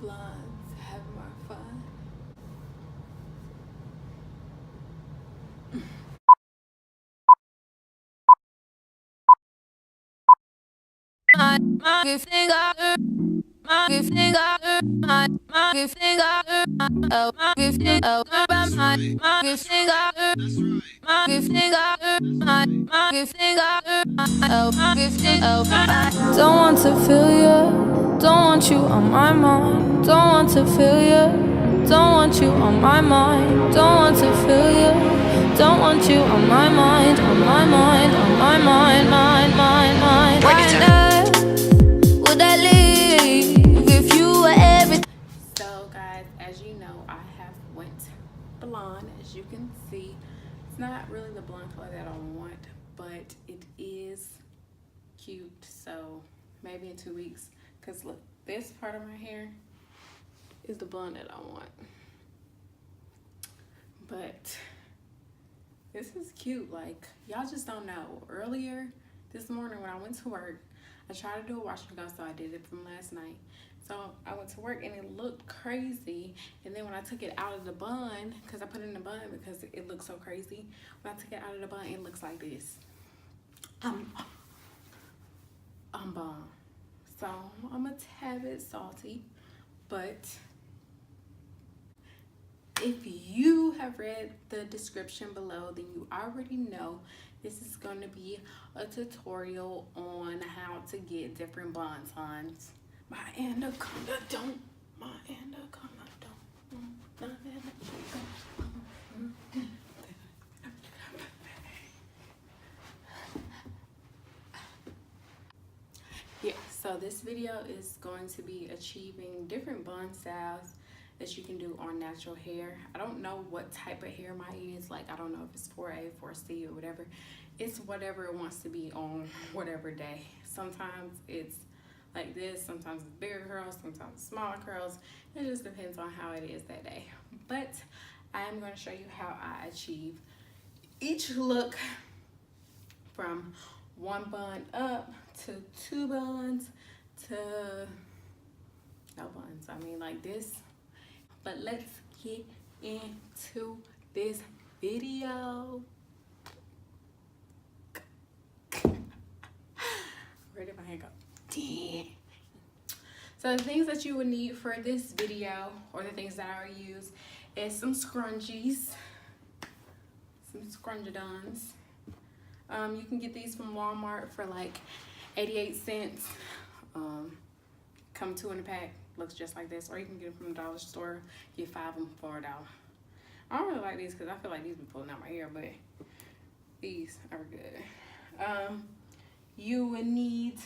blondes have more fun. Don't want to feel you, don't want you on my mind. Don't want to feel you, don't want you on my mind. Don't want to feel you, don't want you on my mind, on my mind, on my mind, mind. Why would I leave if you were everything? So guys, as you know, I have went blonde. As you can see, it's not really the blonde color that I want, but it is cute. So maybe in 2 weeks, because look, this part of my hair is the blonde that I want. But this is cute. Like, y'all just don't know. Earlier this morning when I went to work, I tried to do a wash and go, so I did it from last night. So I went to work and it looked crazy. And then when I took it out of the bun, because I put it in the bun because it looks so crazy, when I took it out of the bun, it looks like this. I'm bomb. So I'm a tad bit salty, but if you have read the description below, then you already know this is going to be a tutorial on how to get different bonsons. My anaconda don't. My anaconda don't. Yeah, so this video is going to be achieving different bun styles that you can do on natural hair. I don't know what type of hair mine is. Like, I don't know if it's 4A, 4C, or whatever. It's whatever it wants to be on whatever day. Sometimes it's like this, sometimes it's bigger curls, sometimes it's smaller curls. It just depends on how it is that day. But I am going to show you how I achieve each look from one bun up to 2 buns to no buns. I mean, like this. But let's get into this video. Where did my hair go? Damn. So the things that you would need for this video, or the things that I use, is some scrunchies, some scrunchidons. You can get these from Walmart for like 88 cents. Come 2 in a pack. Looks just like this. Or you can get them from the dollar store. Get 5 of them for $1. I don't really like these because I feel like these be pulling out my hair, but these are good. You would need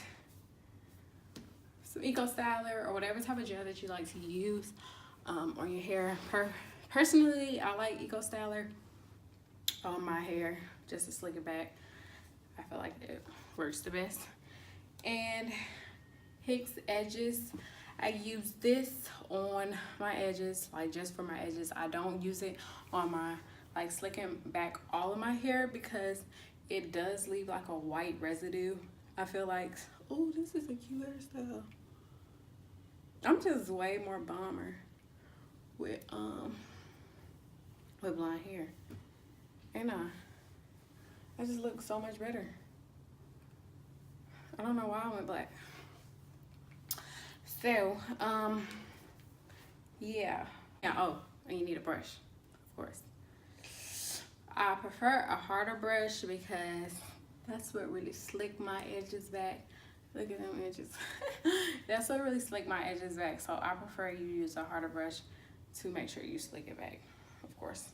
some Eco Styler or whatever type of gel that you like to use on your hair. Personally, I like Eco Styler on my hair just to slick it back. I feel like it works the best. And Hicks edges. I use this on my edges, like just for my edges. I don't use it on my, like, slicking back all of my hair because it does leave like a white residue. I feel like, oh, this is a cute hairstyle. I'm just way more bomber with blonde hair. And I just look so much better. I don't know why I went black. So, yeah. Oh, and you need a brush, of course. I prefer a harder brush because that's what really slick my edges back. Look at them edges. That's what really slick my edges back. So I prefer you use a harder brush to make sure you slick it back, of course.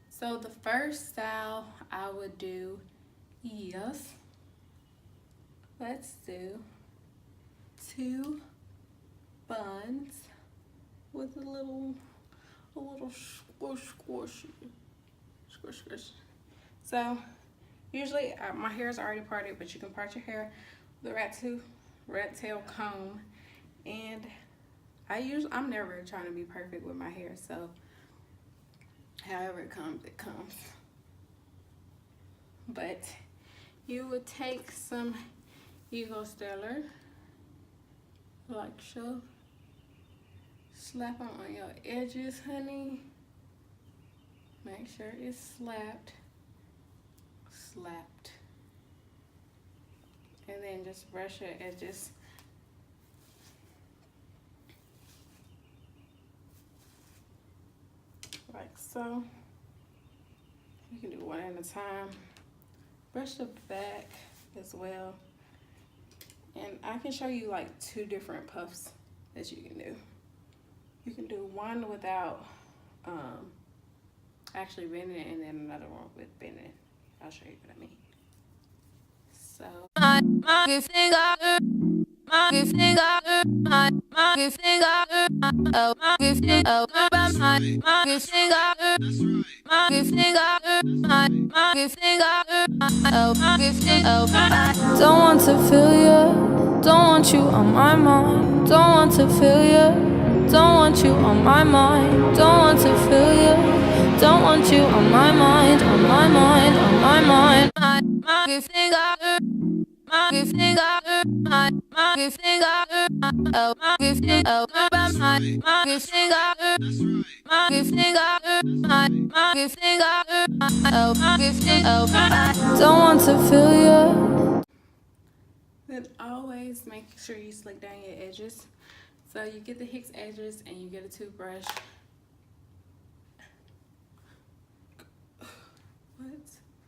So the first style I would do is, let's do 2 buns with a little squish. So usually my hair is already parted, but you can part your hair with a rat tail comb. And I'm never trying to be perfect with my hair, so however it comes, it comes. But you would take some Eco Styler, like so. Slap them on your edges, honey. Make sure it's slapped. And then just brush your edges. Like so. You can do one at a time. Brush the back as well. And I can show you like 2 different puffs that you can do. You can do one without actually bending it, and then another one with bending. I'll show you what I mean. So don't want to feel you, don't want you on my mind. Don't want to feel you, don't want you on my mind. Don't want to feel you, don't want you on my mind, on my mind, on my mind. Don't want to feel you. Then always make sure you slick down your edges. So you get the Hicks edges and you get a toothbrush.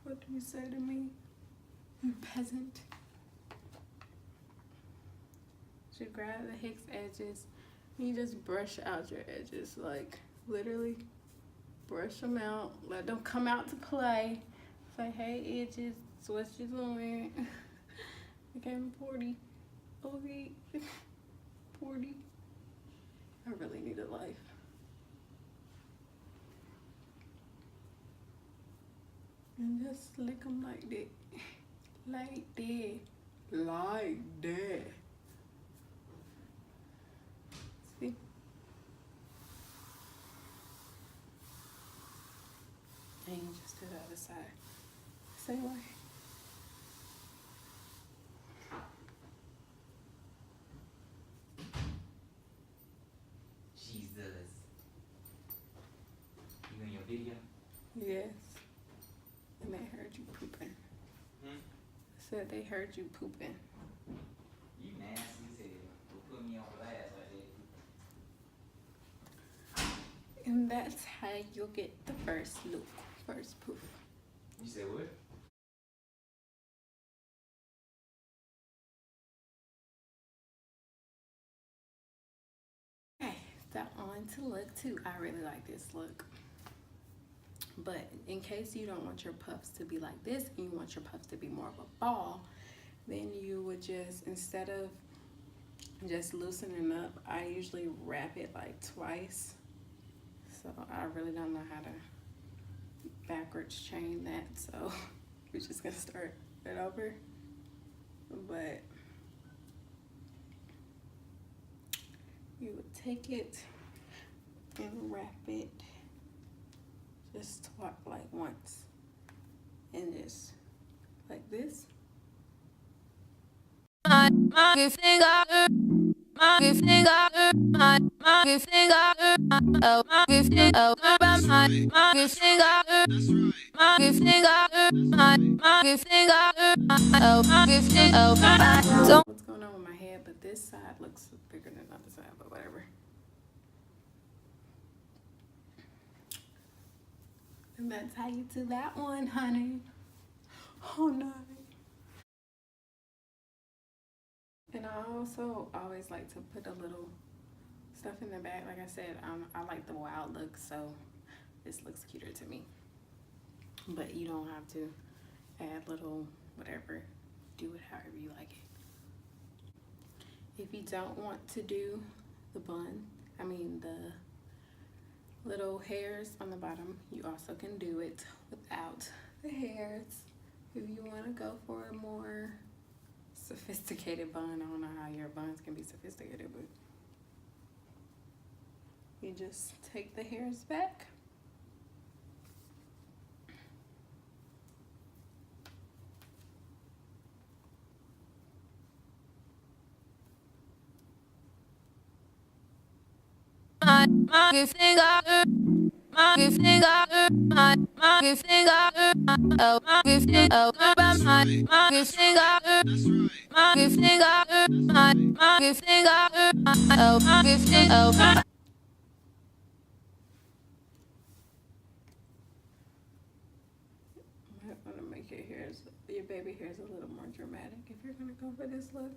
What do you say to me, you peasant? You grab the Hicks edges and you just brush out your edges, like literally brush them out. Let them come out to play. Say, hey edges, what you doing? Okay, I'm 40. Okay, 40. I really need a life. And just lick them like that. Like that. Like that. See? And you just do the other side. Same way. Jesus. You in your video? Yes. And they heard you pooping. Said they heard you pooping. You nasty as hell. Don't put me on blast like that. And that's how you'll get the first look, first poof. You said what? Okay, that on to look too. I really like this look. But in case you don't want your puffs to be like this and you want your puffs to be more of a ball, then you would just, instead of just loosening up, I usually wrap it like twice. So I really don't know how to backwards chain that, so we're just gonna start it over. But you would take it and wrap it just like once, and just like this. What's going on with my head, but this side looks bigger than the other side, but whatever. And that's how you do that one, honey. Oh no. And I also always like to put a little stuff in the back. Like I said, I like the wild look, so this looks cuter to me. But you don't have to add little whatever. Do it however you like it. If you don't want to do the bun, the little hairs on the bottom, you also can do it without the hairs. If you want to go for a more sophisticated bun, I don't know how your buns can be sophisticated, but you just take the hairs back. want to make your hairs, your baby hairs, a little more dramatic if you're gonna go for this look.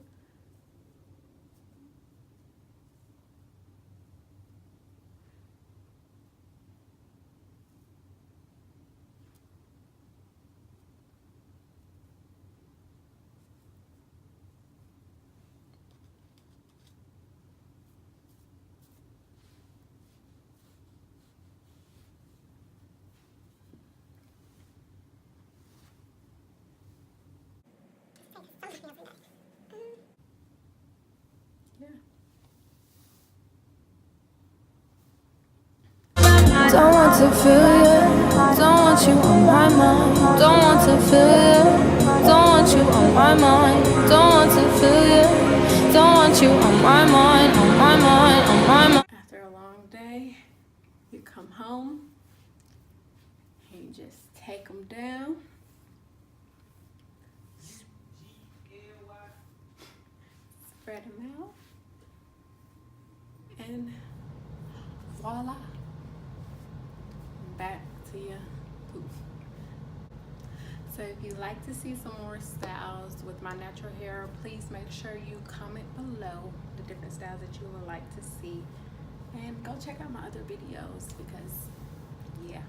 Don't want to feel you, don't want you on my mind. Don't want to feel you, don't want you on my mind. Don't want to feel you, don't want you on my mind, on my mind, on my mind. After a long day, you come home and you just take them down. Spread them out. And voila. Back to your poof. So if you'd like to see some more styles with my natural hair, please make sure you comment below the different styles that you would like to see. And go check out my other videos because, yeah.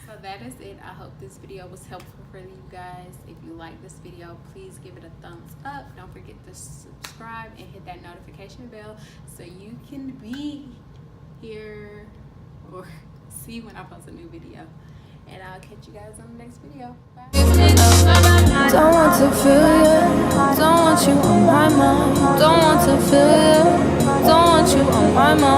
So that is it. I hope this video was helpful for you guys. If you like this video, please give it a thumbs up. Don't forget to subscribe and hit that notification bell so you can be here or see when I post a new video. And I'll catch you guys on the next video. Bye. Don't want to feel you, don't want you on my mind. Don't want to feel you, don't want you on my mind.